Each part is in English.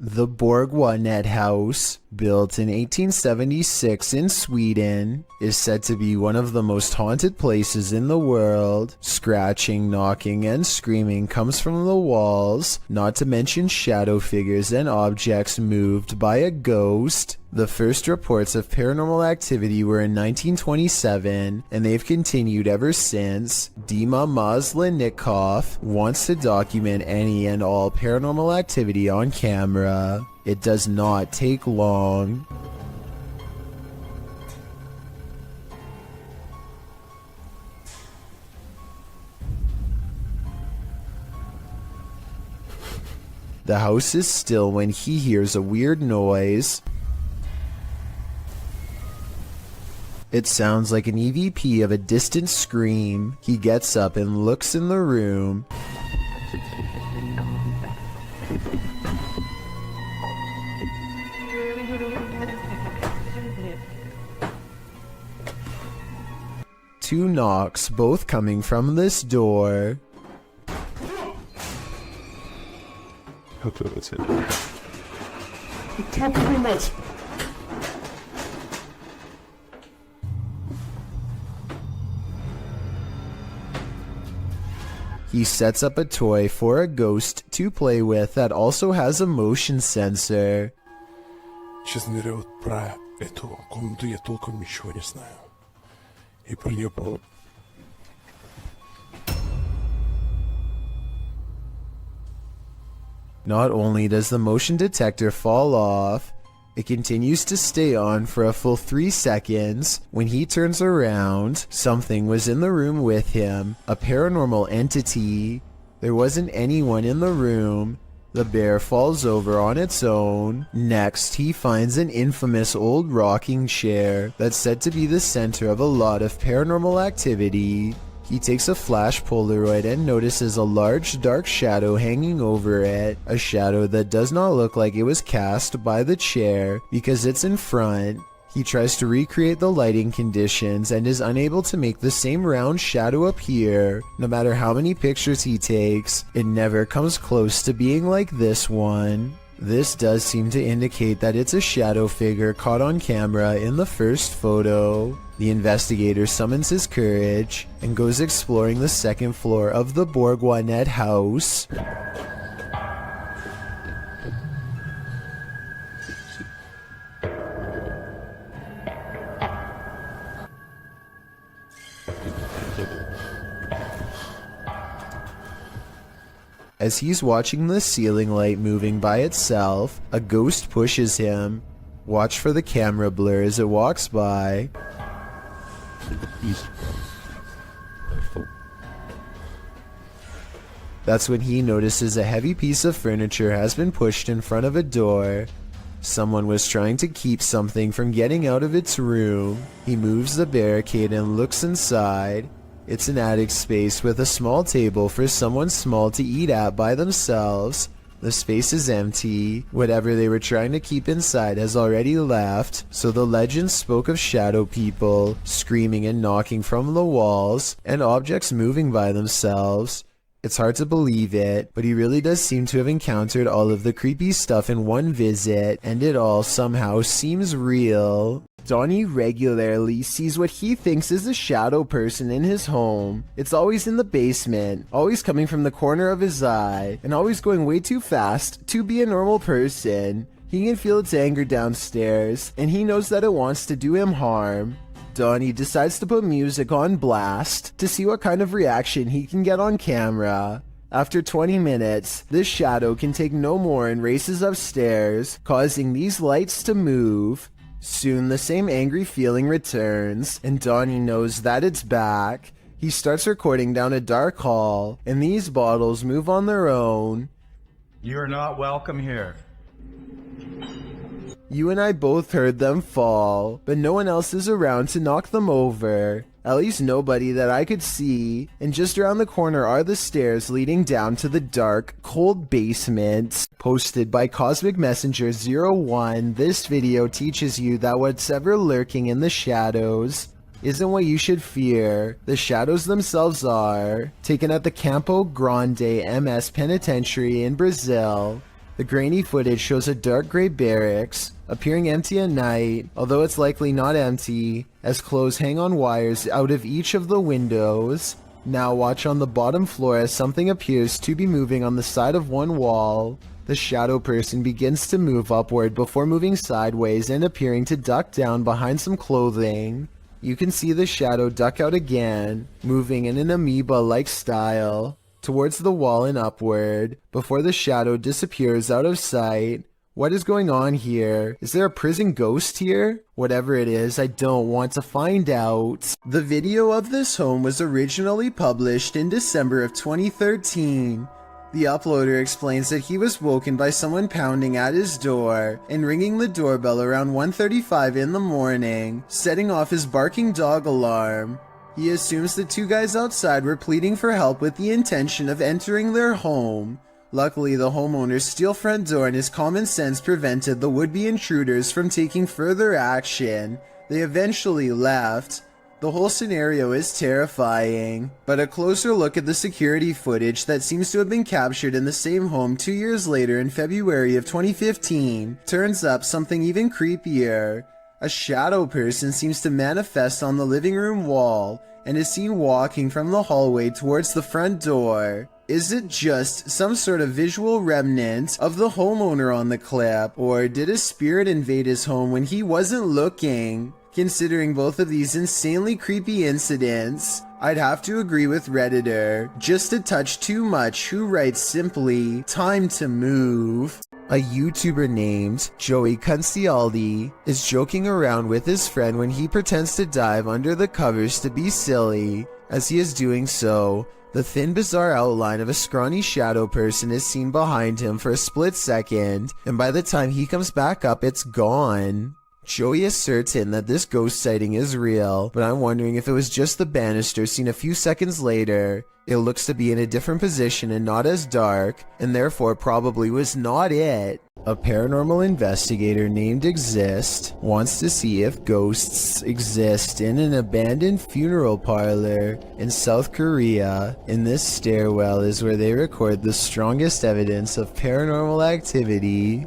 The Borga Net House, built in 1876 in Sweden, is said to be one of the most haunted places in the world. Scratching, knocking, and screaming comes from the walls, not to mention shadow figures and objects moved by a ghost. The first reports of paranormal activity were in 1927, and they've continued ever since. Dima Maslenikov wants to document any and all paranormal activity on camera. It does not take long. The house is still when he hears a weird noise. It sounds like an EVP of a distant scream. He gets up and looks in the room. Two knocks, both coming from this door. That's it. Thank you very much. He sets up a toy for a ghost to play with that also has a motion sensor. Сейчас ныряют про эту комнату, я толком ничего не знаю. И про нее было... Not only does the motion detector fall off, it continues to stay on for a full 3 seconds. When he turns around, something was in the room with him, a paranormal entity. There wasn't anyone in the room. The bear falls over on its own. Next, he finds an infamous old rocking chair that's said to be the center of a lot of paranormal activity. He takes a flash Polaroid and notices a large dark shadow hanging over it, a shadow that does not look like it was cast by the chair because it's in front. He tries to recreate the lighting conditions and is unable to make the same round shadow appear. No matter how many pictures he takes, it never comes close to being like this one. This does seem to indicate that it's a shadow figure caught on camera in the first photo. The investigator summons his courage and goes exploring the second floor of the Borga Net House. As he's watching the ceiling light moving by itself, a ghost pushes him. Watch for the camera blur as it walks by. That's when he notices a heavy piece of furniture has been pushed in front of a door. Someone was trying to keep something from getting out of its room. He moves the barricade and looks inside. It's an attic space with a small table for someone small to eat at by themselves. The space is empty. Whatever they were trying to keep inside has already left, so the legend spoke of shadow people, screaming and knocking from the walls, and objects moving by themselves. It's hard to believe it, but he really does seem to have encountered all of the creepy stuff in one visit, and it all somehow seems real. Donnie regularly sees what he thinks is a shadow person in his home. It's always in the basement, always coming from the corner of his eye, and always going way too fast to be a normal person. He can feel its anger downstairs, and he knows that it wants to do him harm. Donnie decides to put music on blast to see what kind of reaction he can get on camera. After 20 minutes, this shadow can take no more and races upstairs, causing these lights to move. Soon the same angry feeling returns, and Donnie knows that it's back. He starts recording down a dark hall, and these bottles move on their own. You're not welcome here. You and I both heard them fall, but no one else is around to knock them over. At least nobody that I could see, and just around the corner are the stairs leading down to the dark, cold basement. Posted by Cosmic Messenger 01, this video teaches you that what's ever lurking in the shadows isn't what you should fear. The shadows themselves are. Taken at the Campo Grande MS Penitentiary in Brazil. The grainy footage shows a dark gray barracks, appearing empty at night, although it's likely not empty, as clothes hang on wires out of each of the windows. Now watch on the bottom floor as something appears to be moving on the side of one wall. The shadow person begins to move upward before moving sideways and appearing to duck down behind some clothing. You can see the shadow duck out again, moving in an amoeba-like style towards the wall and upward, before the shadow disappears out of sight. What is going on here? Is there a prison ghost here? Whatever it is, I don't want to find out. The video of this home was originally published in December of 2013. The uploader explains that he was woken by someone pounding at his door and ringing the doorbell around 1:35 in the morning, setting off his barking dog alarm. He assumes the two guys outside were pleading for help with the intention of entering their home. Luckily, the homeowner's steel front door and his common sense prevented the would-be intruders from taking further action. They eventually left. The whole scenario is terrifying, but a closer look at the security footage that seems to have been captured in the same home 2 years later in February of 2015 turns up something even creepier. A shadow person seems to manifest on the living room wall and is seen walking from the hallway towards the front door. Is it just some sort of visual remnant of the homeowner on the clip, or did a spirit invade his home when he wasn't looking? Considering both of these insanely creepy incidents, I'd have to agree with Redditor, just a touch too much, who writes simply, "Time to move." A YouTuber named Joey Cuncialdi is joking around with his friend when he pretends to dive under the covers to be silly. As he is doing so, the thin, bizarre outline of a scrawny shadow person is seen behind him for a split second, and by the time he comes back up, it's gone. Joey is certain that this ghost sighting is real, but I'm wondering if it was just the banister seen a few seconds later. It looks to be in a different position and not as dark, and therefore probably was not it. A paranormal investigator named Exist wants to see if ghosts exist in an abandoned funeral parlor in South Korea. In this stairwell is where they record the strongest evidence of paranormal activity.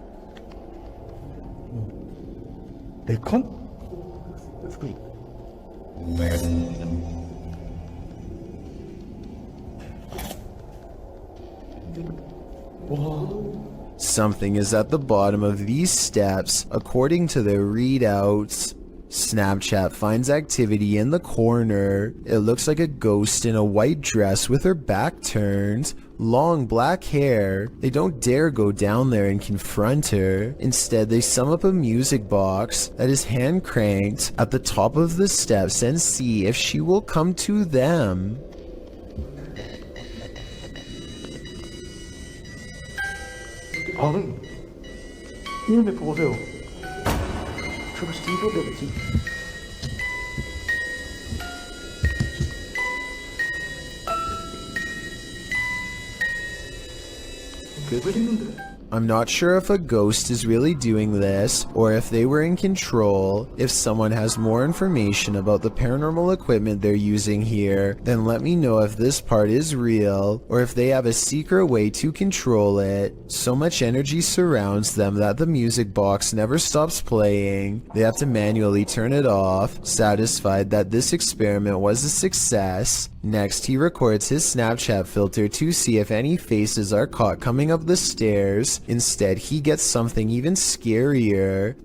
Something is at the bottom of these steps, according to their readouts. Snapchat finds activity in the corner. It looks like a ghost in a white dress with her back turned, long black hair. They don't dare go down there and confront her. Instead, they sum up a music box that is hand cranked at the top of the steps and see if she will come to them. 이놈의 거 보세요. 저거 진짜 이거겠지. 왜 걸리는데? I'm not sure if a ghost is really doing this, or if they were in control. If someone has more information about the paranormal equipment they're using here, then let me know if this part is real, or if they have a secret way to control it. So much energy surrounds them that the music box never stops playing. They have to manually turn it off, satisfied that this experiment was a success. Next, he records his Snapchat filter to see if any faces are caught coming up the stairs. Instead, he gets something even scarier.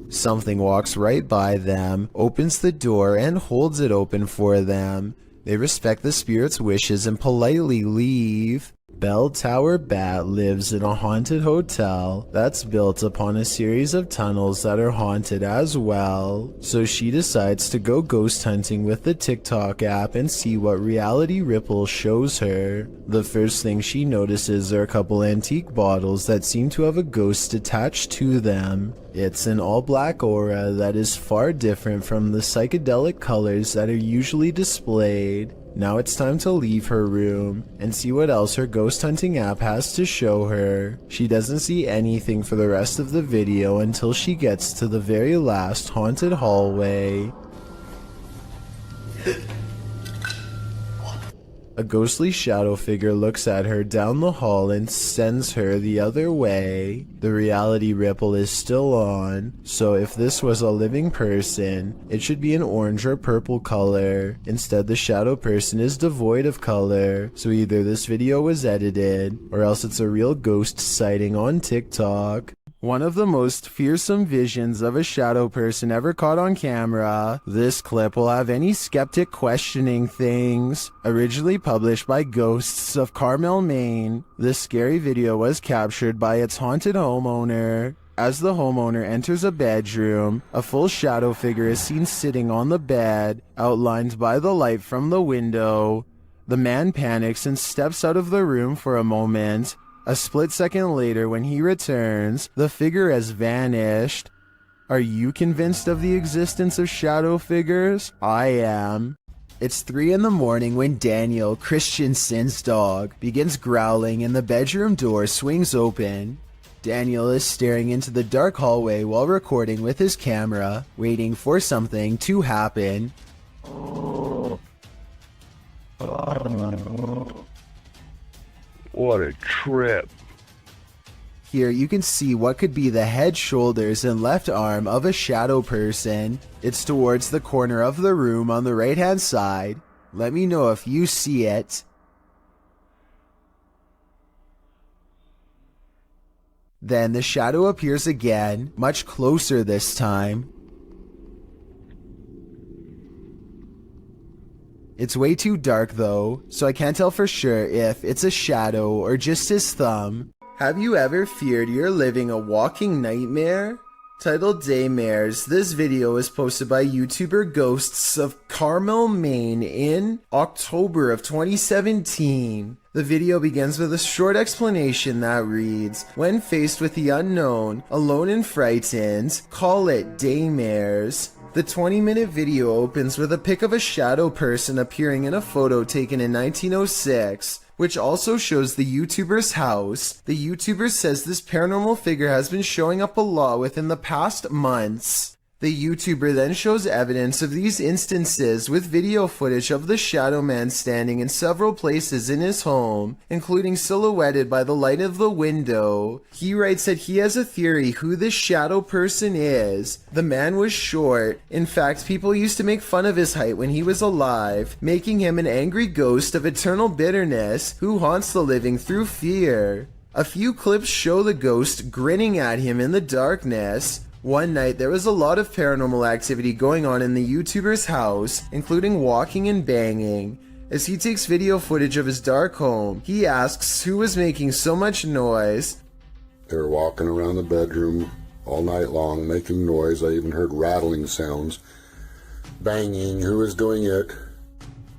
Something walks right by them, opens the door, and holds it open for them. They respect the spirit's wishes and politely leave. Bell Tower Bat lives in a haunted hotel that's built upon a series of tunnels that are haunted as well. So she decides to go ghost hunting with the TikTok app and see what reality Ripple shows her. The first thing she notices are a couple antique bottles that seem to have a ghost attached to them. It's an all-black aura that is far different from the psychedelic colors that are usually displayed. Now it's time to leave her room and see what else her ghost hunting app has to show her. She doesn't see anything for the rest of the video until she gets to the very last haunted hallway. A ghostly shadow figure looks at her down the hall and sends her the other way. The reality ripple is still on, so if this was a living person, it should be an orange or purple color. Instead, the shadow person is devoid of color, so either this video was edited, or else it's a real ghost sighting on TikTok. One of the most fearsome visions of a shadow person ever caught on camera. This clip will have any skeptic questioning things. Originally published by Ghosts of Carmel, Maine, this scary video was captured by its haunted homeowner. As the homeowner enters a bedroom, a full shadow figure is seen sitting on the bed, outlined by the light from the window. The man panics and steps out of the room for a moment. A split second later, when he returns, the figure has vanished. Are you convinced of the existence of shadow figures? I am. It's 3 in the morning when Daniel, Christensen's dog, begins growling and the bedroom door swings open. Daniel is staring into the dark hallway while recording with his camera, waiting for something to happen. What a trip. Here you can see what could be the head, shoulders, and left arm of a shadow person. It's towards the corner of the room on the right hand side. Let me know if you see it. Then the shadow appears again, much closer this time. It's way too dark though, so I can't tell for sure if it's a shadow or just his thumb. Have you ever feared you're living a walking nightmare? Titled Daymares, this video was posted by YouTuber Ghosts of Carmel, Maine in October of 2017. The video begins with a short explanation that reads, "When faced with the unknown, alone and frightened, call it daymares." The 20-minute video opens with a pic of a shadow person appearing in a photo taken in 1906, which also shows the YouTuber's house. The YouTuber says this paranormal figure has been showing up a lot within the past months. The YouTuber then shows evidence of these instances with video footage of the shadow man standing in several places in his home, including silhouetted by the light of the window. He writes that he has a theory who this shadow person is. The man was short. In fact, people used to make fun of his height when he was alive, making him an angry ghost of eternal bitterness who haunts the living through fear. A few clips show the ghost grinning at him in the darkness. One night, there was a lot of paranormal activity going on in the YouTuber's house, including walking and banging. As he takes video footage of his dark home, he asks who was making so much noise. They were walking around the bedroom all night long, making noise. I even heard rattling sounds. Banging. Who was doing it?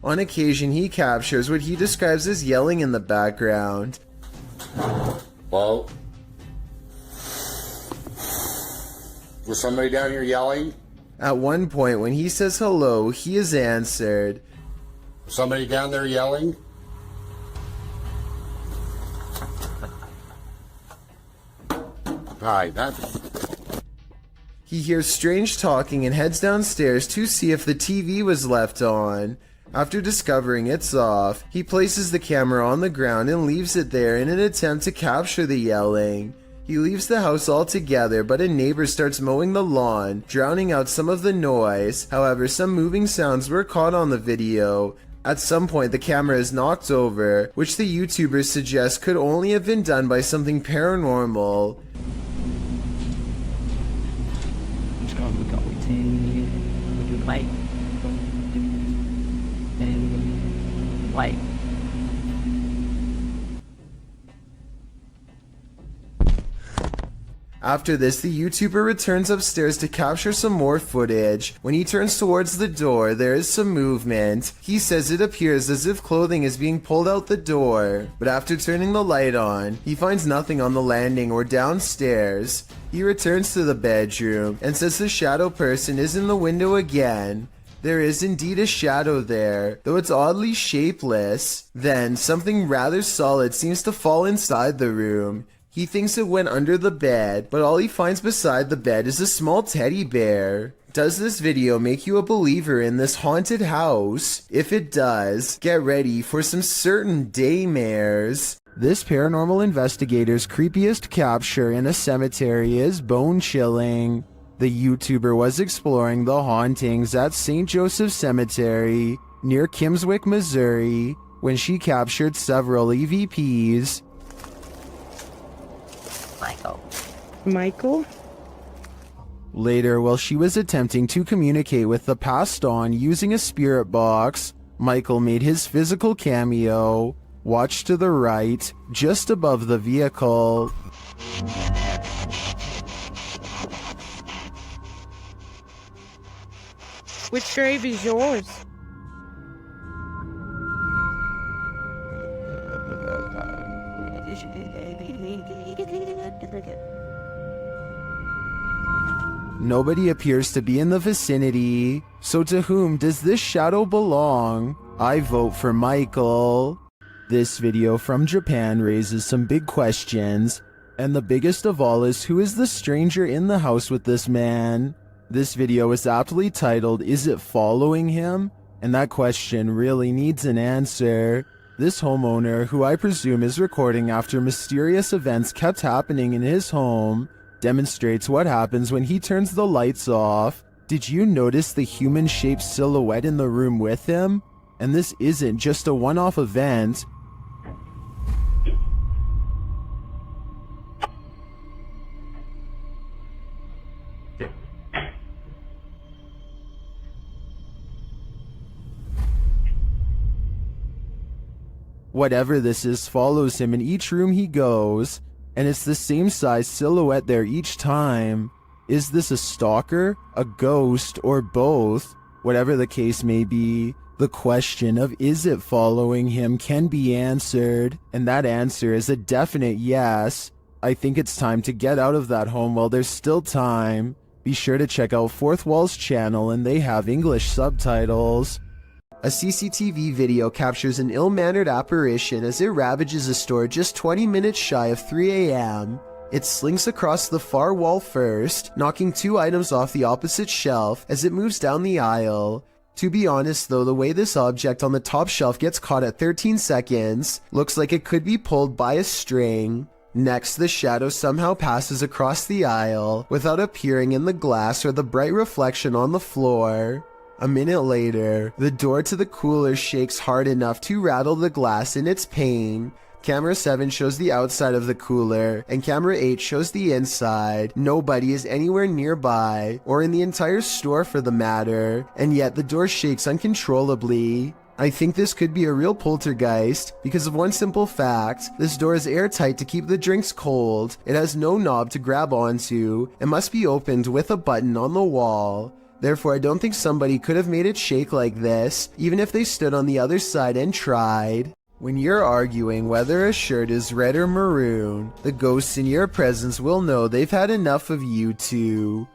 On occasion, he captures what he describes as yelling in the background. Well, was somebody down here yelling? At one point, when he says hello, he is answered. Somebody down there yelling? Hi, He hears strange talking and heads downstairs to see if the TV was left on. After discovering it's off, he places the camera on the ground and leaves it there in an attempt to capture the yelling. He leaves the house altogether, but a neighbor starts mowing the lawn, drowning out some of the noise. However, some moving sounds were caught on the video. At some point, the camera is knocked over, which the YouTuber suggests could only have been done by something paranormal. White. After this, the YouTuber returns upstairs to capture some more footage. When he turns towards the door, there is some movement. He says it appears as if clothing is being pulled out the door. But after turning the light on, he finds nothing on the landing or downstairs. He returns to the bedroom and says the shadow person is in the window again. There is indeed a shadow there, though it's oddly shapeless. Then, something rather solid seems to fall inside the room. He thinks it went under the bed, but all he finds beside the bed is a small teddy bear. Does this video make you a believer in this haunted house? If it does, get ready for some certain daymares. This paranormal investigator's creepiest capture in a cemetery is bone-chilling. The YouTuber was exploring the hauntings at St. Joseph Cemetery near Kimswick, Missouri, when she captured several EVPs. Michael? Later, while she was attempting to communicate with the passed on using a spirit box, Michael made his physical cameo. Watch to the right, just above the vehicle. Which grave is yours? Nobody appears to be in the vicinity, so to whom does this shadow belong? I vote for Michael. This video from Japan raises some big questions, and the biggest of all is who is the stranger in the house with this man? This video is aptly titled, "Is it following him?" And that question really needs an answer. This homeowner, who I presume is recording after mysterious events kept happening in his home, demonstrates what happens when he turns the lights off. Did you notice the human-shaped silhouette in the room with him? And this isn't just a one-off event. Whatever this is follows him in each room he goes, and it's the same size silhouette there each time. Is this a stalker, a ghost, or both? Whatever the case may be, the question of is it following him can be answered, and that answer is a definite yes. I think it's time to get out of that home while there's still time. Be sure to check out Fourth Wall's channel, and they have English subtitles. A CCTV video captures an ill-mannered apparition as it ravages a store just 20 minutes shy of 3 a.m. It slinks across the far wall first, knocking 2 items off the opposite shelf as it moves down the aisle. To be honest though, the way this object on the top shelf gets caught at 13 seconds looks like it could be pulled by a string. Next, the shadow somehow passes across the aisle without appearing in the glass or the bright reflection on the floor. A minute later, the door to the cooler shakes hard enough to rattle the glass in its pane. Camera 7 shows the outside of the cooler, and camera 8 shows the inside. Nobody is anywhere nearby, or in the entire store for the matter, and yet the door shakes uncontrollably. I think this could be a real poltergeist, because of one simple fact: this door is airtight to keep the drinks cold, it has no knob to grab onto, and must be opened with a button on the wall. Therefore, I don't think somebody could have made it shake like this, even if they stood on the other side and tried. When you're arguing whether a shirt is red or maroon, the ghosts in your presence will know they've had enough of you two.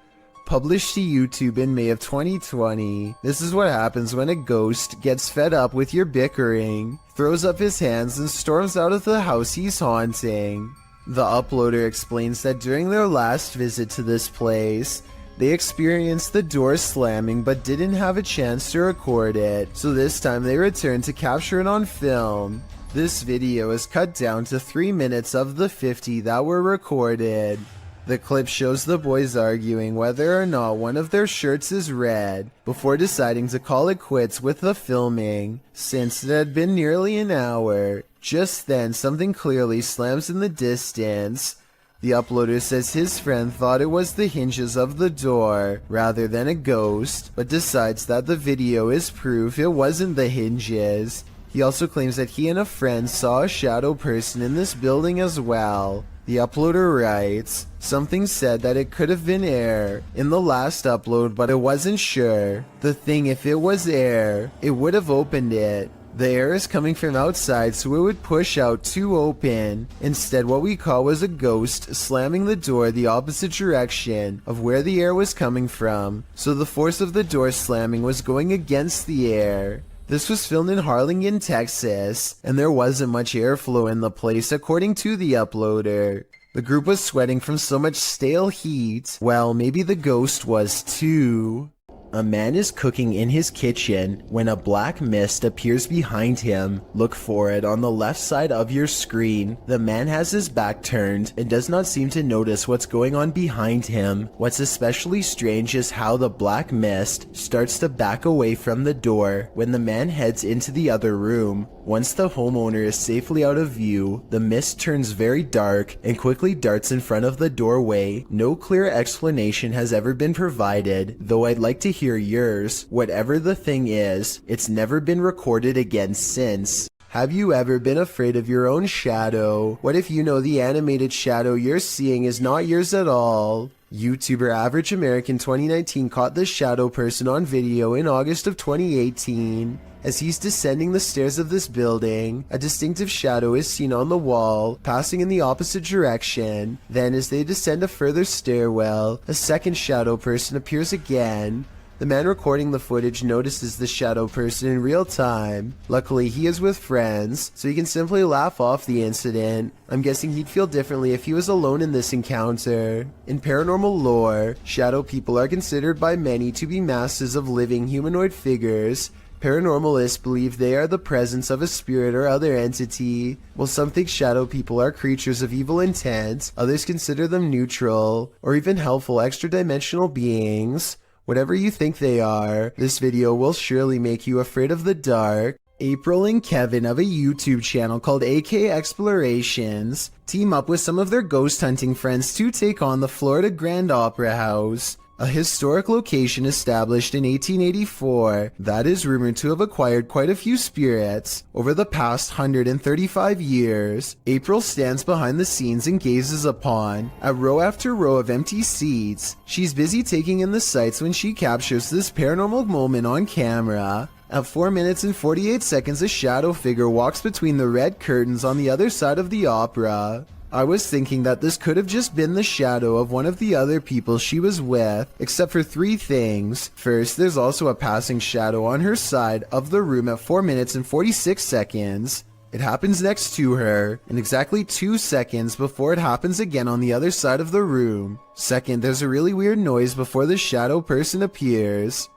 Published to YouTube in May of 2020, this is what happens when a ghost gets fed up with your bickering, throws up his hands and storms out of the house he's haunting. The uploader explains that during their last visit to this place, they experienced the door slamming but didn't have a chance to record it, so this time they returned to capture it on film. This video is cut down to 3 minutes of the 50 that were recorded. The clip shows the boys arguing whether or not one of their shirts is red, before deciding to call it quits with the filming, since it had been nearly an hour. Just then, something clearly slams in the distance. The uploader says his friend thought it was the hinges of the door rather than a ghost, but decides that the video is proof it wasn't the hinges. He also claims that he and a friend saw a shadow person in this building as well. The uploader writes, "Something said that it could have been air in the last upload, but it wasn't sure. The thing, if it was air, it would have opened it. The air is coming from outside, so it would push out to open. Instead, what we caught was a ghost slamming the door the opposite direction of where the air was coming from, so the force of the door slamming was going against the air. This was filmed in Harlingen, Texas, and there wasn't much airflow in the place according to the uploader. The group was sweating from so much stale heat. Well, maybe the ghost was too. A man is cooking in his kitchen when a black mist appears behind him. Look for it on the left side of your screen. The man has his back turned and does not seem to notice what's going on behind him. What's especially strange is how the black mist starts to back away from the door when the man heads into the other room. Once the homeowner is safely out of view, the mist turns very dark and quickly darts in front of the doorway. No clear explanation has ever been provided, though I'd like to hear yours. Whatever the thing is, it's never been recorded again since. Have you ever been afraid of your own shadow? What if you know the animated shadow you're seeing is not yours at all? YouTuber Average American 2019 caught this shadow person on video in August of 2018. As he's descending the stairs of this building, a distinctive shadow is seen on the wall, passing in the opposite direction. Then as they descend a further stairwell, a second shadow person appears again. The man recording the footage notices the shadow person in real time. Luckily, he is with friends, so he can simply laugh off the incident. I'm guessing he'd feel differently if he was alone in this encounter. In paranormal lore, shadow people are considered by many to be masses of living humanoid figures. Paranormalists believe they are the presence of a spirit or other entity. While some think shadow people are creatures of evil intent, others consider them neutral, or even helpful extra-dimensional beings. Whatever you think they are, this video will surely make you afraid of the dark. April and Kevin of a YouTube channel called AK Explorations team up with some of their ghost hunting friends to take on the Florida Grand Opera House, a historic location established in 1884 that is rumored to have acquired quite a few spirits over the past 135 years. April stands behind the scenes and gazes upon a row after row of empty seats. She's busy taking in the sights when she captures this paranormal moment on camera. At 4 minutes and 48 seconds, a shadow figure walks between the red curtains on the other side of the opera. I was thinking that this could have just been the shadow of one of the other people she was with, except for 3 things. First, there's also a passing shadow on her side of the room at 4 minutes and 46 seconds. It happens next to her, and exactly 2 seconds before it happens again on the other side of the room. Second, there's a really weird noise before the shadow person appears.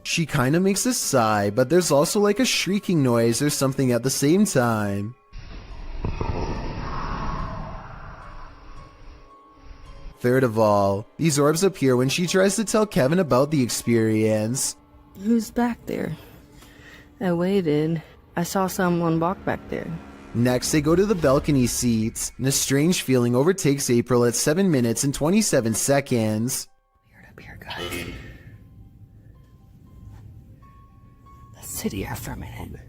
She kinda makes a sigh, but there's also like a shrieking noise or something at the same time. Third of all, these orbs appear when she tries to tell Kevin about the experience. Who's back there? I waited. I saw someone walk back there. Next, they go to the balcony seats, and a strange feeling overtakes April at 7 minutes and 27 seconds. Weird up here, guys. Let's sit here for a minute.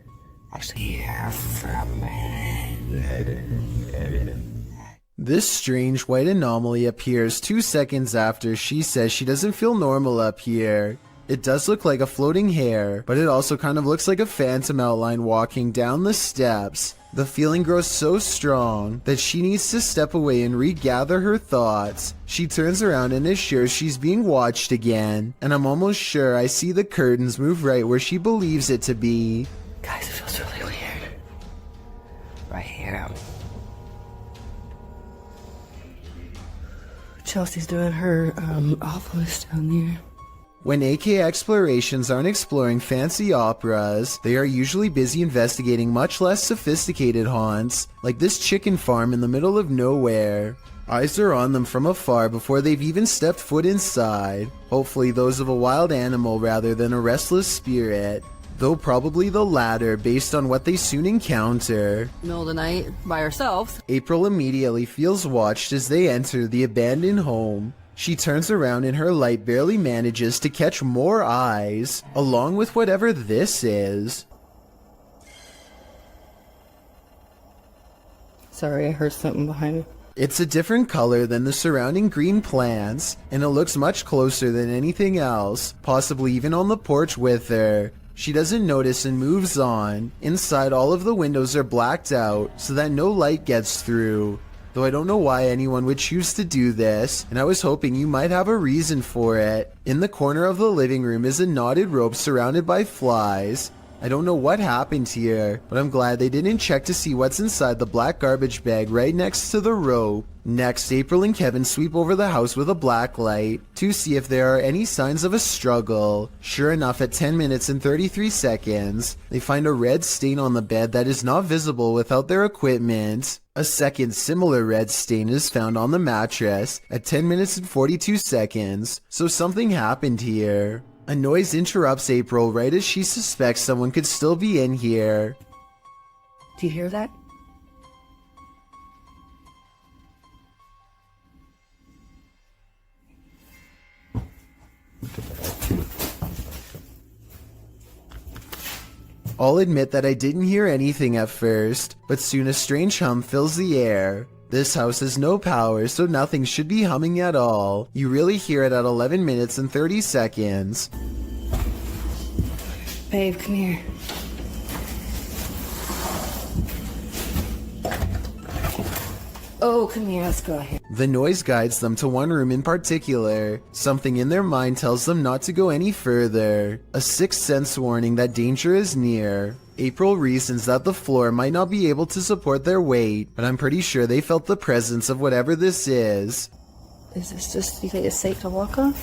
Actually, here for a minute. This strange white anomaly appears 2 seconds after she says she doesn't feel normal up here. It does look like a floating hair, but it also kind of looks like a phantom outline walking down the steps. The feeling grows so strong that she needs to step away and regather her thoughts. She turns around and is sure she's being watched again, and I'm almost sure I see the curtains move right where she believes it to be. Guys, it feels really weird. Right here. Chelsea's doing her office down there. When AK Explorations aren't exploring fancy operas, they are usually busy investigating much less sophisticated haunts, like this chicken farm in the middle of nowhere. Eyes are on them from afar before they've even stepped foot inside, hopefully those of a wild animal rather than a restless spirit, though probably the latter based on what they soon encounter. Middle of the night, by ourselves. April immediately feels watched as they enter the abandoned home. She turns around and her light barely manages to catch more eyes, along with whatever this is. Sorry, I heard something behind me. It's a different color than the surrounding green plants, and it looks much closer than anything else, possibly even on the porch with her. She doesn't notice and moves on. Inside, all of the windows are blacked out so that no light gets through. Though I don't know why anyone would choose to do this, and I was hoping you might have a reason for it. In the corner of the living room is a knotted rope surrounded by flies. I don't know what happened here, but I'm glad they didn't check to see what's inside the black garbage bag right next to the rope. Next, April and Kevin sweep over the house with a black light to see if there are any signs of a struggle. Sure enough, at 10 minutes and 33 seconds, they find a red stain on the bed that is not visible without their equipment. A second similar red stain is found on the mattress at 10 minutes and 42 seconds, so something happened here. A noise interrupts April right as she suspects someone could still be in here. Do you hear that? I'll admit that I didn't hear anything at first, but soon a strange hum fills the air. This house has no power, so nothing should be humming at all. You really hear it at 11 minutes and 30 seconds. Babe, come here. Oh, come here, let's go here. The noise guides them to one room in particular. Something in their mind tells them not to go any further. A sixth sense warning that danger is near. April reasons that the floor might not be able to support their weight, but I'm pretty sure they felt the presence of whatever this is. Is this just, you think it's safe to walk on?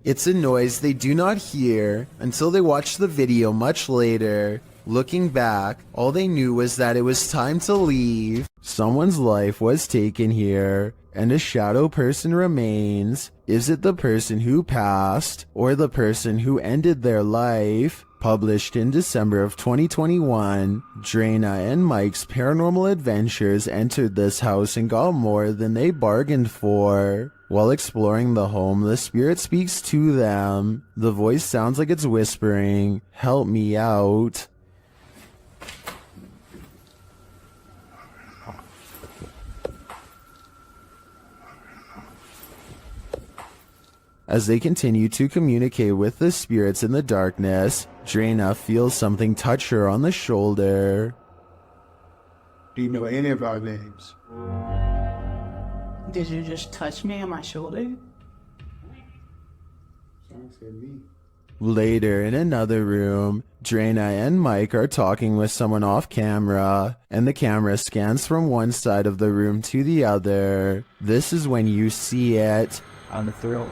It's a noise they do not hear until they watch the video much later. Looking back, all they knew was that it was time to leave. Someone's life was taken here, and a shadow person remains. Is it the person who passed, or the person who ended their life? Published in December of 2021, Drana and Mike's paranormal adventures entered this house and got more than they bargained for. While exploring the home, the spirit speaks to them. The voice sounds like it's whispering, "Help me out." As they continue to communicate with the spirits in the darkness, Drana feels something touch her on the shoulder. Do you know any of our names? Did you just touch me on my shoulder? Later, in another room, Drana and Mike are talking with someone off camera, and the camera scans from one side of the room to the other. This is when you see it. On the throat.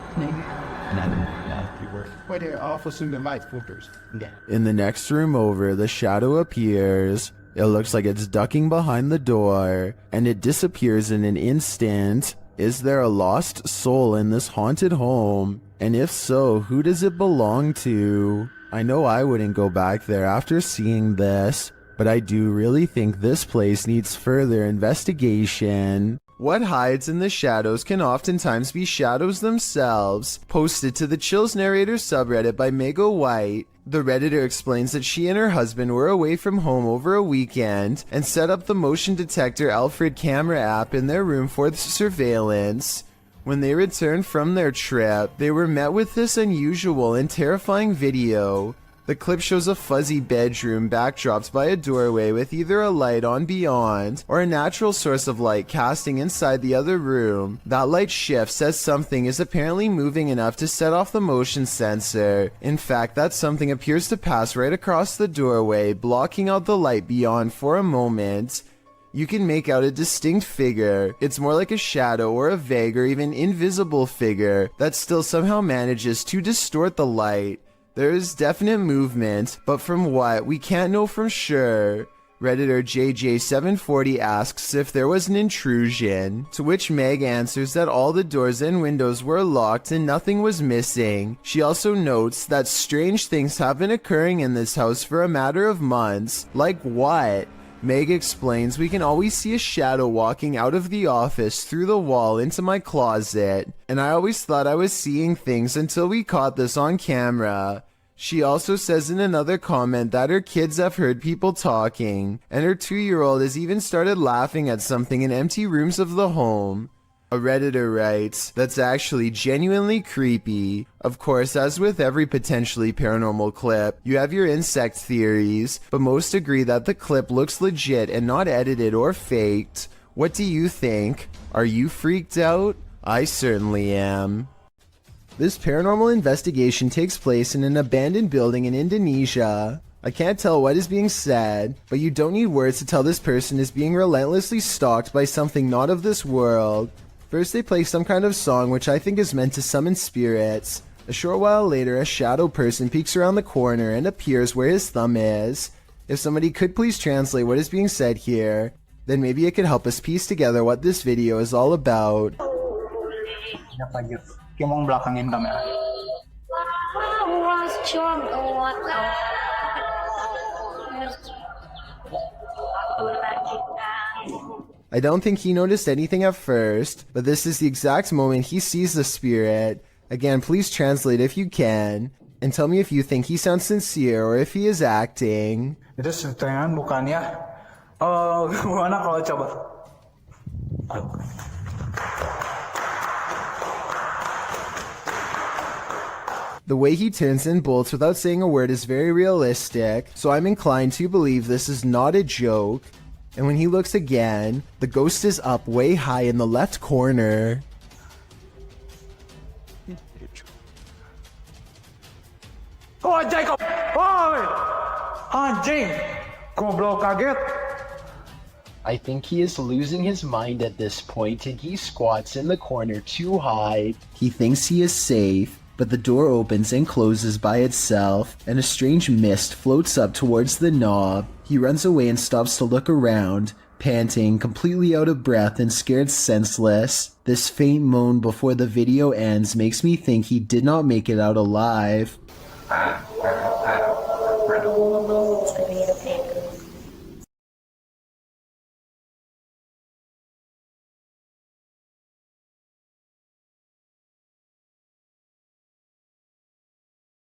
Where they're officers in the light filters. Yeah. In the next room over, the shadow appears. It looks like it's ducking behind the door, and it disappears in an instant. Is there a lost soul in this haunted home? And if so, who does it belong to? I know I wouldn't go back there after seeing this, but I do really think this place needs further investigation. What hides in the shadows can oftentimes be shadows themselves. Posted to the Chills Narrator subreddit by Mego White, the Redditor explains that she and her husband were away from home over a weekend and set up the motion detector Alfred camera app in their room for surveillance. When they returned from their trip, they were met with this unusual and terrifying video. The clip shows a fuzzy bedroom backdropped by a doorway with either a light on beyond or a natural source of light casting inside the other room. That light shifts as something is apparently moving enough to set off the motion sensor. In fact, that something appears to pass right across the doorway, blocking out the light beyond for a moment. You can make out a distinct figure. It's more like a shadow or a vague or even invisible figure that still somehow manages to distort the light. There is definite movement, but from what, we can't know for sure. Redditor JJ740 asks if there was an intrusion, to which Meg answers that all the doors and windows were locked and nothing was missing. She also notes that strange things have been occurring in this house for a matter of months. Like what? Meg explains we can always see a shadow walking out of the office through the wall into my closet, and I always thought I was seeing things until we caught this on camera. She also says in another comment that her kids have heard people talking, and her 2-year-old has even started laughing at something in empty rooms of the home. A Redditor writes, "That's actually genuinely creepy." Of course, as with every potentially paranormal clip, you have your insect theories, but most agree that the clip looks legit and not edited or faked. What do you think? Are you freaked out? I certainly am. This paranormal investigation takes place in an abandoned building in Indonesia. I can't tell what is being said, but you don't need words to tell this person is being relentlessly stalked by something not of this world. First they play some kind of song which I think is meant to summon spirits. A short while later, a shadow person peeks around the corner and appears where his thumb is. If somebody could please translate what is being said here, then maybe it could help us piece together what this video is all about. Yung mong belakangin kamera. I don't think he noticed anything at first, but this is the exact moment he sees the spirit. Again, please translate if you can, and tell me if you think he sounds sincere or if he is acting. Itu setengah bukannya. Gimana kalau coba? The way he turns and bolts without saying a word is very realistic, so I'm inclined to believe this is not a joke. And when he looks again, the ghost is up way high in the left corner. Oh, Jacob! Oi! Anjing! Goblok kaget! I think he is losing his mind at this point and he squats in the corner to hide. He thinks he is safe, but the door opens and closes by itself, and a strange mist floats up towards the knob. He runs away and stops to look around, panting, completely out of breath and scared senseless. This faint moan before the video ends makes me think he did not make it out alive.